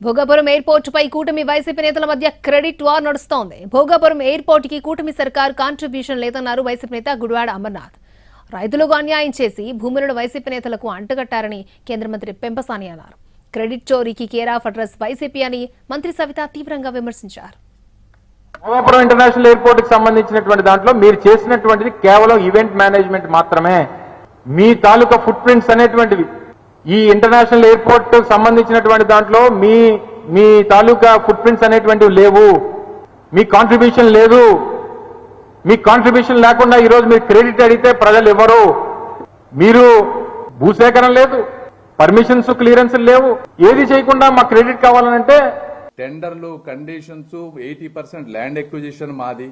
Bhogapuram airport పై కూటమి YCP నేతల మధ్య క్రెడిట్ వార్ నడుస్తోంది. భోగాపురం ఎయిర్పోర్ట్ కి కూటమి సర్కార్ కాంట్రిబ్యూషన్ లేదన్నారు వైసీపీ నేత గుడివాడ అమర్నాథ్. రైతులకు అన్యాయం చేసి భూములను వైసీపీ నేతలకు అంటగట్టారని కేంద్ర మంత్రి పెంపసాని అన్నారు. క్రెడిట్ చోరీకి కేర్ ఆఫ్ అడ్రస్ వైసీపీ అని మంత్రి సవిత తీవ్రంగా విమర్శించారు. భోగాపురం ఇంటర్నేషనల్ ఎయిర్పోర్ట్ కి సంబంధించినటువంటి దాంట్లో మీరు చేసినటువంటిది కేవలం ఈవెంట్ మేనేజ్మెంట్ మాత్రమే. మీ తాలూకా ఫుట్ ప్రింట్స్ అనేటువంటివి ఈ ఇంటర్నేషనల్ ఎయిర్పోర్ట్ సంబంధించినటువంటి దాంట్లో మీ తాలూకా ఫుట్ ప్రింట్స్ అనేటువంటివి లేవు. మీ కాంట్రిబ్యూషన్ లేదు. మీ కాంట్రిబ్యూషన్ లేకుండా ఈరోజు మీరు క్రెడిట్ అడిగితే ప్రజలు ఇవ్వరు. మీరు భూసేకరణ లేదు, పర్మిషన్స్ క్లియరెన్స్ లేవు, ఏది చేయకుండా మా క్రెడిట్ కావాలనంటే టెండర్లు కండిషన్స్ 80% ల్యాండ్ ఎక్విజిషన్ మాది.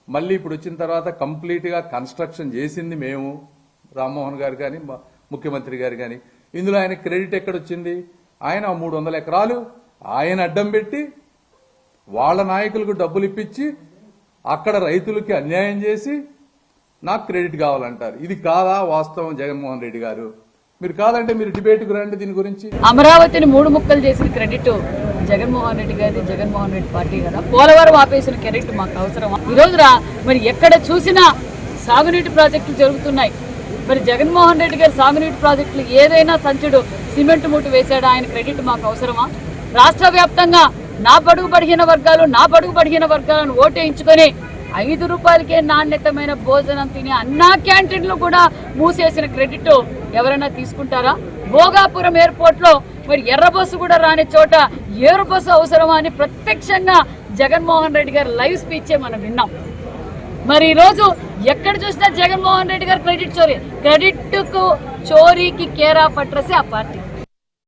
మళ్ళీ ఇప్పుడు వచ్చిన తర్వాత కంప్లీట్ గా కన్స్ట్రక్షన్ చేసింది మేము, రామ్మోహన్ గారు కానీ ముఖ్యమంత్రి గారు కానీ. ఇందులో ఆయన క్రెడిట్ ఎక్కడొచ్చింది? ఆయన 300 ఎకరాలు ఆయన అడ్డం పెట్టి వాళ్ళ నాయకులకు డబ్బులు ఇప్పించి అక్కడ రైతులకి అన్యాయం చేసి నాకు క్రెడిట్ కావాలంటారు. ఇది కాదా వాస్తవం? జగన్మోహన్ రెడ్డి గారు, మీరు కాదంటే మీరు డిబేట్కు రండి దీని గురించి. అమరావతిని 3 ముక్కలు చేసిన క్రెడిట్ జగన్మోహన్ రెడ్డి గారి, జగన్మోహన్ రెడ్డి పార్టీ కదా. పోలవరం ఆపేసిన క్రెడిట్ మాకు అవసరమా? ఈ రోజు మరి ఎక్కడ చూసినా సాగునీటి ప్రాజెక్టులు జరుగుతున్నాయి. మరి జగన్మోహన్ రెడ్డి గారి సాగునీటి ప్రాజెక్టులు ఏదైనా సంచుడు సిమెంట్ మూట వేశాడా? ఆయన క్రెడిట్ మాకు అవసరమా? రాష్ట్ర వ్యాప్తంగా నా బడుగు బడిగిన వర్గాలను ఓటేయించుకొని 5 రూపాయలకే నాణ్యతమైన భోజనం తినే అన్నా క్యాంటీన్లు కూడా మూసేసిన క్రెడిట్ ఎవరైనా తీసుకుంటారా? భోగాపురం ఎయిర్పోర్ట్ లో మరి ఎర్ర బస్సు కూడా రాని చోట ఏరు బస్సు అవసరమా అని ప్రత్యక్షంగా జగన్మోహన్ రెడ్డి గారి లైవ్ స్పీచే మనం విన్నాం. మరి ఈ రోజు ఎక్కడ చూసినా జగన్మోహన్ రెడ్డి గారు క్రెడిట్ చోరీకి కేర్ ఆఫ్ అడ్రస్ ఆ పార్టీ.